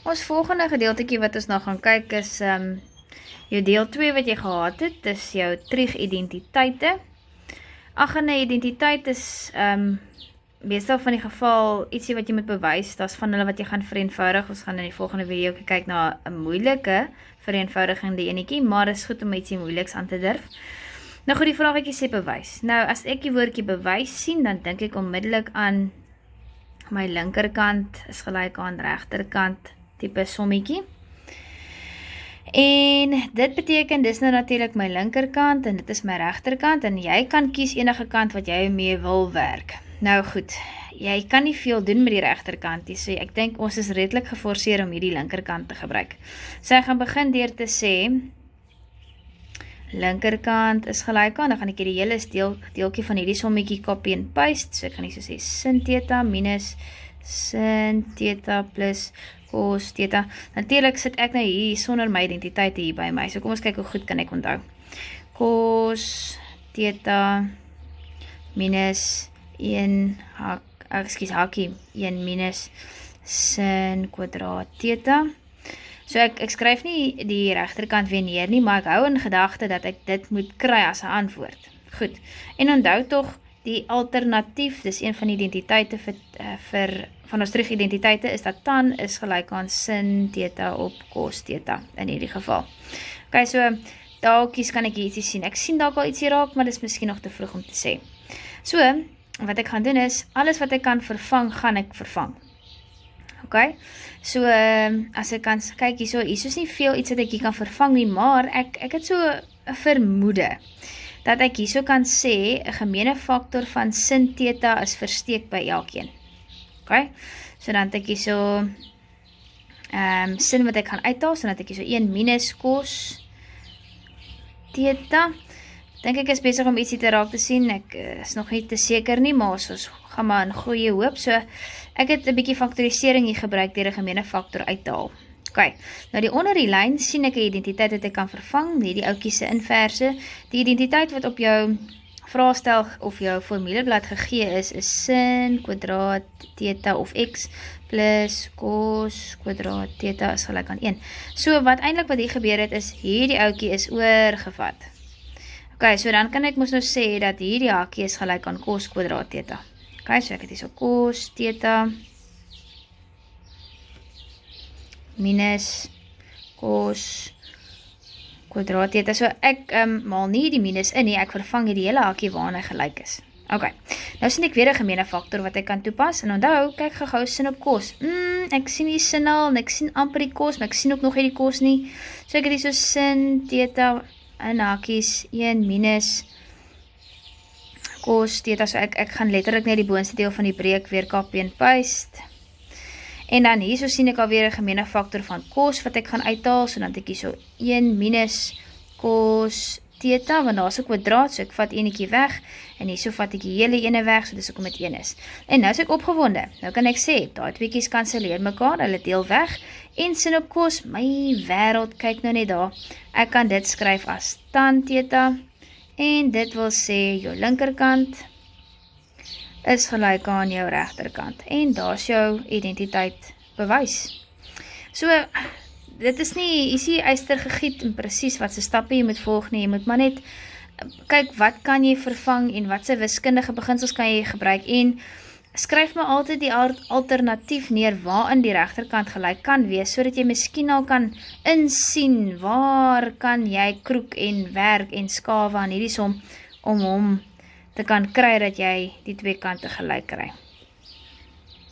Ons volgende gedeeltetjie wat ons nou gaan kyk is jou deel 2 wat jy gehad het, dis jou trieg-identiteite. Aggene identiteit is meestal van die geval ietsie wat jy moet bewys, dat is van hulle wat jy gaan vereenvoudig. Ons gaan in die volgende video kyk na 'n moeilike vereenvoudiging die enetjie, maar is goed om ietsie moeiliks aan te durf. Nou goed, die vraagetjie sê bewys. Nou, as ek die woordjie bewys sien, dan dink ek onmiddellik aan my linkerkant is gelyk aan regterkant tipe sommetjie. En dit beteken, dis nou natuurlik my linkerkant en dit is my regterkant en jy kan kies enige kant wat jy mee wil werk. Nou goed, jy kan nie veel doen met die regterkant nie, so ek dink ons is redelik geforseer om hierdie linkerkant te gebruik. So ek gaan begin deur te sê, linkerkant is gelyk aan, dan gaan ek hierdie hele deeltjie van hierdie sommetjie copy en paste, so ek gaan hier so sê, sin theta minus sin theta plus cos theta. Natuurlik sit ek nou hier sonder my identiteit hier by my, so kom ons kyk hoe goed kan ek onthou. Cos theta minus 1 hakkie 1 minus sin kwadraat theta. So ek skryf nie die regterkant weer neer nie, maar ek hou in gedagte dat ek dit moet kry as 'n antwoord. Goed. En onthou tog die alternatief, dis een van die identiteite van ons trieg-identiteite, is dat tan is gelyk aan sin theta op cos theta in hierdie geval. Ok, so dalkies kan ek ietsie sien. Ek sien dalk al ietsie raak, maar dis miskien nog te vroeg om te sê. So, wat ek gaan doen is, alles wat ek kan vervang, gaan ek vervang. Ok, so as ek kan kyk hier is nie veel iets wat ek hier kan vervang nie, maar ek het so 'n vermoede dat ek hierso kan sê 'n gemeene faktor van sin theta is versteek by elkeen. Ok, so dan het ek hierso sin wat ek gaan uithaal, so dan het ek hierso 1 minus cos theta. Dink ek is besig om ietsie te raak te sien, ek is nog nie te seker nie, maar ons gaan maar in goeie hoop, so ek het 'n bietjie faktorisering hier gebruik deur 'n gemeene faktor uit te haal. Ok, nou die onder die lyn sien ek 'n identiteit wat ek kan vervang, hierdie ouetjie se inverse. Die identiteit wat op jou vraestel of jou formuleblad gegee is sin kwadraat theta of x plus cos kwadraat theta is gelyk aan 1. So wat hier gebeur het is, hierdie ouetjie is oorgevat. Ok, so dan kan ek mos nou sê dat hierdie hakkie is gelyk aan cos kwadraat theta. Ok, so ek het hier so cos theta minus cos kwadraat theta. So ek maal nie die minus in nie, ek vervang hier die hele hakkie waaraan hy gelyk is. Ok, nou sien ek weer 'n gemeene faktor wat ek kan toepas, en onthou, kyk gou sin op cos. Ek sien die sin al, en ek sien amper die cos, maar ek sien ook nog nie die cos nie. So ek het hier so sin theta in hakkies 1 minus cos theta, so ek gaan letterlik net die boonste deel van die breek weer copy en paste. En dan hierso sien ek alweer 'n gemeene faktor van cos wat ek gaan uithaal, so dan het ek hierso 1 minus cos theta, want daar is 'n kwadraat, so ek vat enetjie weg, en hierso vat ek die hele ene weg, so dis hoekom dit 1 is. En nou is ek opgewonde, nou kan ek sê, daai tweeetjies kanselleer mekaar, hulle deel weg, en sin op cos, my wêreld, kyk nou net daar, ek kan dit skryf as tan theta, en dit wil sê, jou linkerkant is gelyk aan jou regterkant, en daar's jou identiteit bewys. So, dit is nie yster gegiet en presies wat se stappe jy moet volg nie, jy moet maar net kyk wat kan jy vervang en wat se wiskundige beginsels kan jy gebruik, en skryf maar altyd die alternatief neer waarin die regterkant gelyk kan wees, sodat jy miskien al kan insien waar kan jy kroek en werk en skawe aan hierdie som om hom te kan kry dat jy die twee kante gelyk kry.